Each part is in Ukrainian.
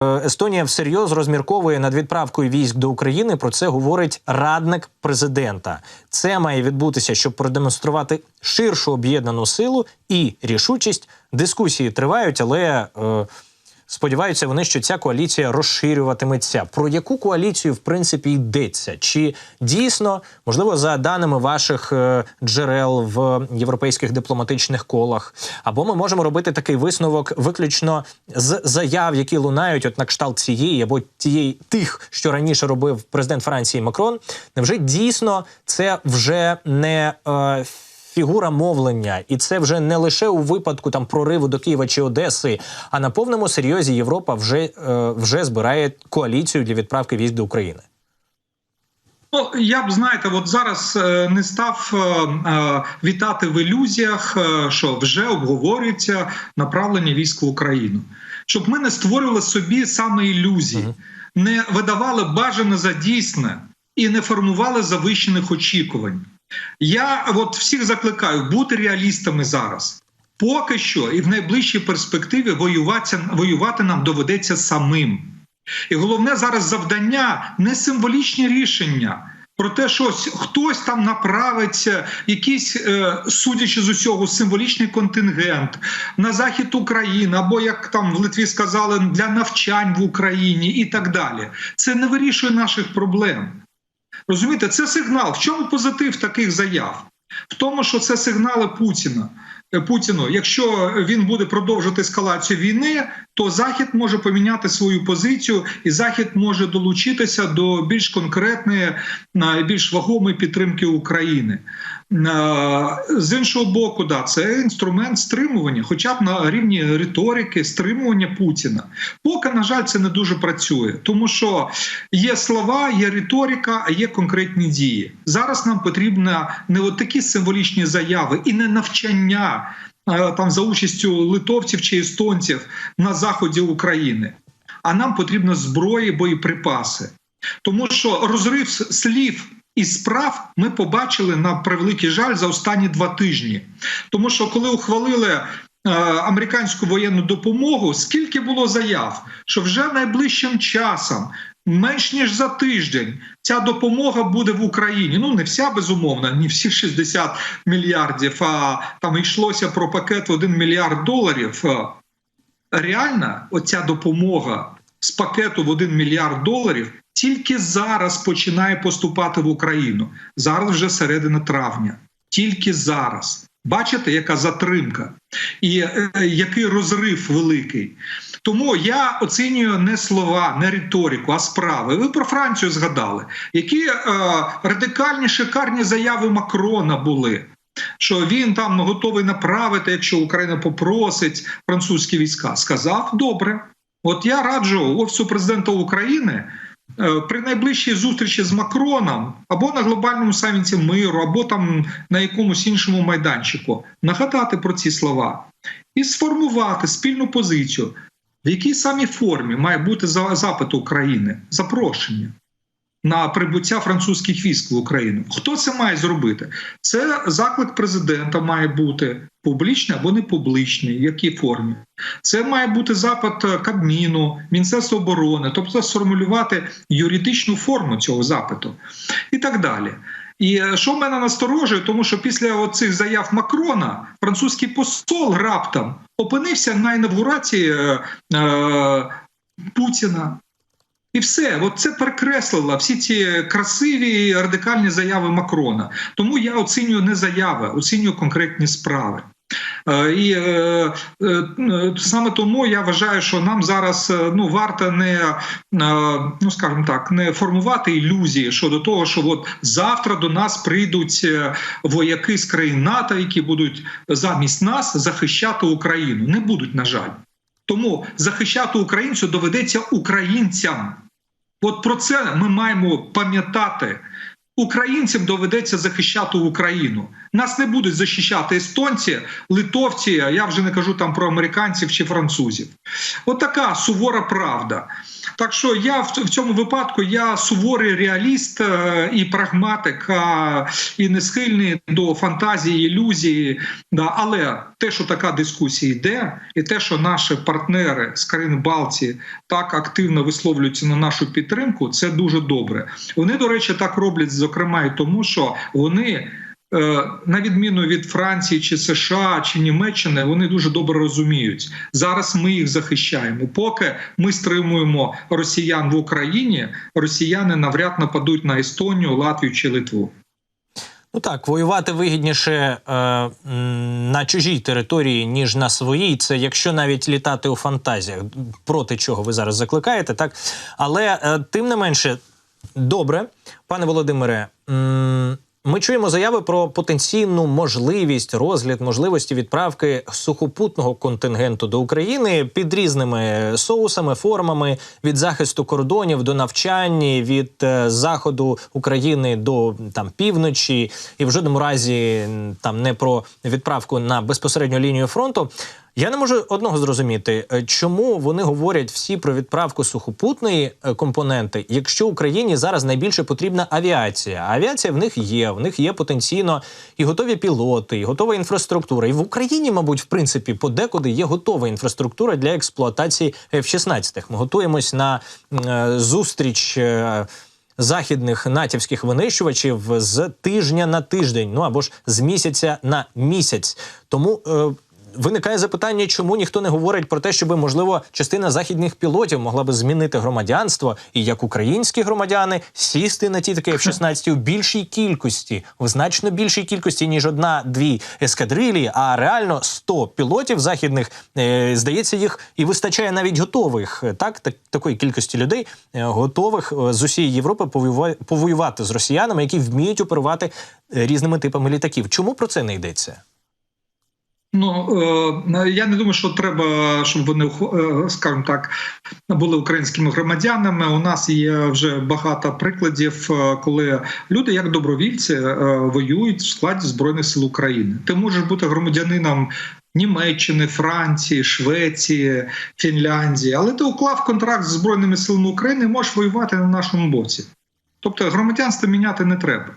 Естонія всерйоз розмірковує над відправкою військ до України. Про це говорить радник президента. Це має відбутися, щоб продемонструвати ширшу об'єднану силу і рішучість. Дискусії тривають, але сподіваються вони, що ця коаліція розширюватиметься. Про яку коаліцію, в принципі, йдеться? Чи дійсно, можливо, за даними ваших джерел в європейських дипломатичних колах, або ми можемо робити такий висновок виключно з заяв, які лунають, от на кшталт цієї або тих, що раніше робив президент Франції Макрон? Невже дійсно це вже не фігура мовлення, і це вже не лише у випадку там прориву до Києва чи Одеси, а на повному серйозі Європа вже збирає коаліцію для відправки військ до України? Ну, я б, знаєте, от зараз не став вітати в ілюзіях, що вже обговорюється направлення військ в Україну. Щоб ми не створювали собі саме ілюзії, не видавали бажане за дійсне і не формували завищених очікувань. Я от всіх закликаю бути реалістами зараз. Поки що і в найближчій перспективі воювати нам доведеться самим. І головне зараз завдання – не символічні рішення про те, що хтось там направиться, якийсь, судячи з усього, символічний контингент на захід України, або, як там в Литві сказали, для навчань в Україні і так далі. Це не вирішує наших проблем. Розумієте, це сигнал. В чому позитив таких заяв? В тому, що це сигнали Путіну. Якщо він буде продовжувати ескалацію війни, то Захід може поміняти свою позицію, і Захід може долучитися до більш конкретної, більш вагомої підтримки України. З іншого боку, да, це інструмент стримування, хоча б на рівні риторики, стримування Путіна. Поки, на жаль, це не дуже працює, тому що є слова, є риторика, а є конкретні дії. Зараз нам потрібно не от такі символічні заяви і не навчання там за участю литовців чи естонців на заході України, а нам потрібно зброї, боєприпаси. Тому що розрив слів і справ ми побачили, на превеликий жаль, за останні 2 тижні. Тому що коли ухвалили американську воєнну допомогу, скільки було заяв, що вже найближчим часом, менш ніж за тиждень, ця допомога буде в Україні. Ну, не вся, безумовно, не всі 60 мільярдів, а там йшлося про пакет в $1 мільярд. Реально, оця допомога з пакету в $1 мільярд тільки зараз починає поступати в Україну. Зараз вже середина травня. Тільки зараз. Бачите, яка затримка і який розрив великий. Тому я оцінюю не слова, не риторику, а справи. Ви про Францію згадали. Які радикальні, шикарні заяви Макрона були, що він там готовий направити, якщо Україна попросить французькі війська. Сказав, добре. От я раджу Офісу президента України при найближчій зустрічі з Макроном або на глобальному саміті миру, або там на якомусь іншому майданчику нагадати про ці слова і сформувати спільну позицію, в якій самій формі має бути запит України, запрошення на прибуття французьких військ в Україну. Хто це має зробити? Це заклик президента має бути публічний або не публічний, в якій формі. Це має бути запит Кабміну, Міністерства оборони, тобто сформулювати юридичну форму цього запиту і так далі. І що мене насторожує, тому що після оцих заяв Макрона французький посол раптом опинився на інавгурації Путіна. І все, от це перекреслило всі ці красиві радикальні заяви Макрона. Тому я оцінюю не заяви, оцінюю конкретні справи. І саме тому я вважаю, що нам зараз варто скажімо так, не формувати ілюзії щодо того, що от завтра до нас прийдуть вояки з країн НАТО, які будуть замість нас захищати Україну. Не будуть, на жаль. Тому захищати українців доведеться українцям. От про це ми маємо пам'ятати. Українцям доведеться захищати Україну. Нас не будуть захищати естонці, литовці, а я вже не кажу там про американців чи французів. От така сувора правда. Так що я в цьому випадку я суворий реаліст і прагматик, і не схильний до фантазії, ілюзії. Да. Але те, що така дискусія йде, і те, що наші партнери з країн Балтії так активно висловлюються на нашу підтримку, це дуже добре. Вони, до речі, так роблять, зокрема, і тому, що вони, на відміну від Франції, чи США, чи Німеччини, вони дуже добре розуміють. Зараз ми їх захищаємо. Поки ми стримуємо росіян в Україні, росіяни навряд нападуть на Естонію, Латвію чи Литву. Ну так, воювати вигідніше на чужій території, ніж на своїй. Це якщо навіть літати у фантазіях, проти чого ви зараз закликаєте, так? Але тим не менше, добре, пане Володимире, ми чуємо заяви про потенційну можливість, розгляд можливості відправки сухопутного контингенту до України під різними соусами, формами, від захисту кордонів до навчання, від заходу України до півночі, і в жодному разі не про відправку на безпосередню лінію фронту. Я не можу одного зрозуміти, чому вони говорять всі про відправку сухопутної компоненти, якщо Україні зараз найбільше потрібна авіація. Авіація в них є потенційно і готові пілоти, і готова інфраструктура. І в Україні, мабуть, в принципі, подекуди є готова інфраструктура для експлуатації F-16. Ми готуємось на зустріч західних натівських винищувачів з тижня на тиждень, або ж з місяця на місяць. Тому виникає запитання, чому ніхто не говорить про те, щоб, можливо, частина західних пілотів могла би змінити громадянство і як українські громадяни сісти на ті такі F-16 у більшій кількості, в значно більшій кількості, ніж 1-2 ескадрилі, а реально 100 пілотів західних, здається, їх і вистачає навіть готових, такої кількості людей, готових з усієї Європи повоювати з росіянами, які вміють оперувати різними типами літаків. Чому про це не йдеться? Я не думаю, що треба, щоб вони, скажімо так, були українськими громадянами. У нас є вже багато прикладів, коли люди, як добровільці, воюють в складі Збройних сил України. Ти можеш бути громадянином Німеччини, Франції, Швеції, Фінляндії, але ти уклав контракт з Збройними силами України і можеш воювати на нашому боці. Тобто громадянство міняти не треба.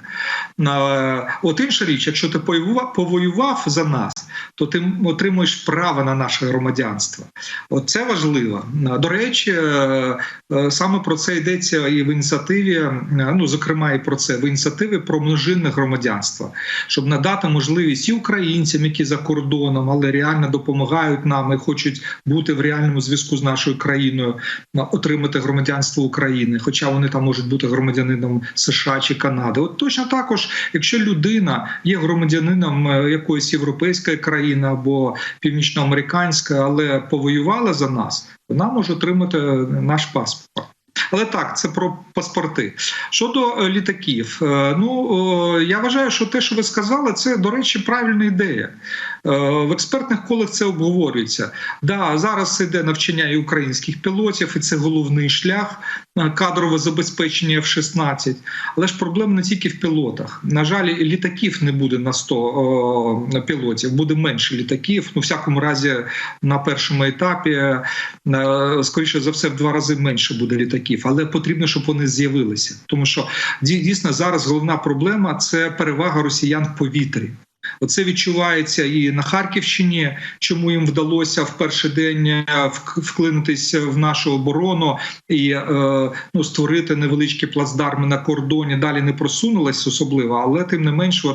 От інша річ, якщо ти повоював за нас, то ти отримуєш право на наше громадянство. От це важливо. До речі, саме про це йдеться і в ініціативі, зокрема і про це, в ініціативі про множинне громадянство, щоб надати можливість і українцям, які за кордоном, але реально допомагають нам і хочуть бути в реальному зв'язку з нашою країною, отримати громадянство України, хоча вони там можуть бути громадянином США чи Канади. От точно також, якщо людина є громадянином якоїсь європейської країни або північноамериканської, але повоювала за нас, вона може отримати наш паспорт. Але так, це про паспорти. Щодо літаків, я вважаю, що те, що ви сказали, це, до речі, правильна ідея. В експертних колах це обговорюється. Да, зараз іде навчання і українських пілотів, і це головний шлях кадрове забезпечення F-16. Але ж проблема не тільки в пілотах. На жаль, літаків не буде на 100 пілотів, буде менше літаків. У всякому разі, на першому етапі, скоріше за все, в 2 рази менше буде літаків. Але потрібно, щоб вони з'явилися. Тому що дійсно зараз головна проблема – це перевага росіян в повітрі. Оце відчувається і на Харківщині, чому їм вдалося в перший день вклинитися в нашу оборону і створити невеличкі плацдарми на кордоні. Далі не просунулись особливо, але тим не менш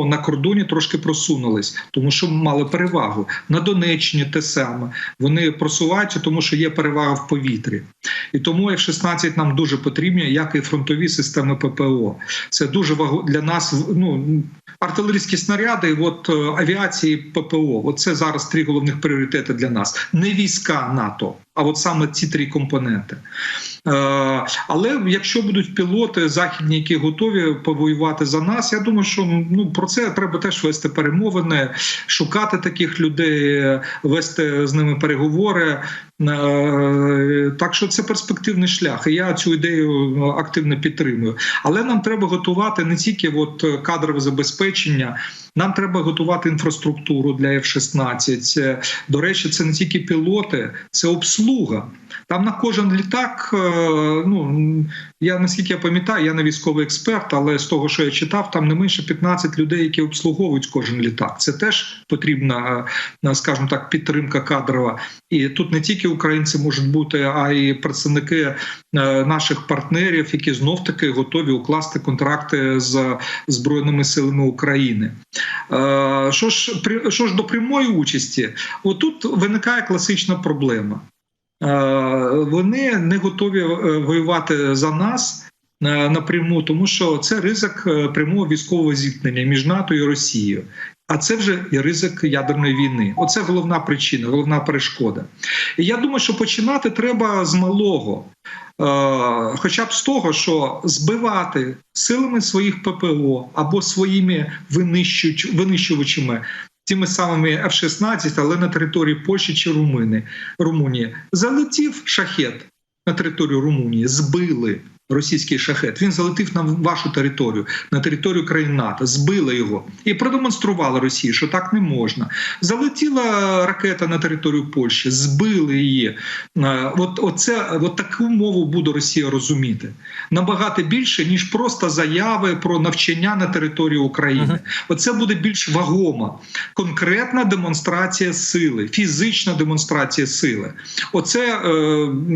на кордоні трошки просунулись, тому що мали перевагу. На Донеччині те саме. Вони просуваються, тому що є перевага в повітрі. І тому F-16 нам дуже потрібні, як і фронтові системи ППО. Це дуже для нас, артилерійські снаряди, авіації, ППО. Оце зараз 3 головних пріоритети для нас. Не війська НАТО, а от саме ці 3 компоненти. Але якщо будуть пілоти західні, які готові повоювати за нас, я думаю, що про це треба теж вести перемовини, шукати таких людей, вести з ними переговори. Так що це перспективний шлях, і я цю ідею активно підтримую. Але нам треба готувати не тільки кадрове забезпечення, нам треба готувати інфраструктуру для F-16. До речі, це не тільки пілоти, це обслуга обслуга. Там на кожен літак, я наскільки я пам'ятаю, я не військовий експерт, але з того, що я читав, там не менше 15 людей, які обслуговують кожен літак. Це теж потрібна, скажімо так, підтримка кадрова. І тут не тільки українці можуть бути, а й представники наших партнерів, які знов-таки готові укласти контракти з Збройними силами України. Що ж до прямої участі? Отут виникає класична проблема. Вони не готові воювати за нас напряму, тому що це ризик прямого військового зіткнення між НАТО і Росією. А це вже і ризик ядерної війни. Оце головна причина, головна перешкода. І я думаю, що починати треба з малого. Хоча б з того, що збивати силами своїх ППО або своїми винищувачами, тими самими F-16, але на території Польщі чи Румунії. Залетів шахет на територію Румунії, збили російський шахет. Він залетів на вашу територію, на територію країн НАТО, збили його і продемонстрували Росії, що так не можна. Залетіла ракета на територію Польщі, збили її. От таку мову буде Росія розуміти. Набагато більше, ніж просто заяви про навчання на території України. Оце буде більш вагома, конкретна демонстрація сили, фізична демонстрація сили. Оце,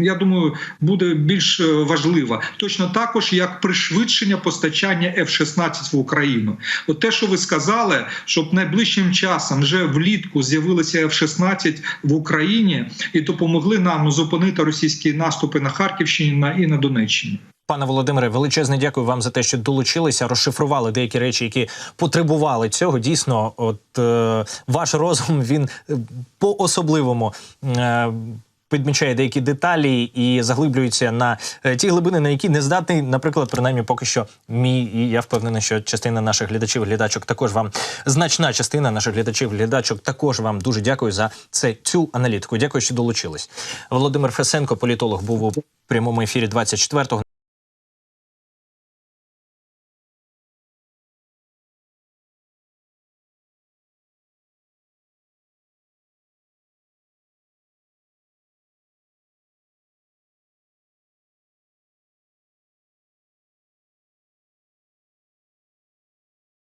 я думаю, буде більш важливо. Точно також, як пришвидшення постачання F-16 в Україну. От те, що ви сказали, щоб найближчим часом, вже влітку, з'явилися F-16 в Україні і допомогли нам зупинити російські наступи на Харківщині і на Донеччині. Пане Володимире, величезне дякую вам за те, що долучилися, розшифрували деякі речі, які потребували цього. Дійсно, ваш розум, він по-особливому підмічає деякі деталі і заглиблюється на ті глибини, на які не здатний, наприклад, принаймні поки що і я впевнений, що частина наших глядачів-глядачок також вам, значна частина наших глядачів-глядачок також вам дуже дякую за цю аналітику. Дякую, що долучились. Володимир Фесенко, політолог, був у прямому ефірі 24-го.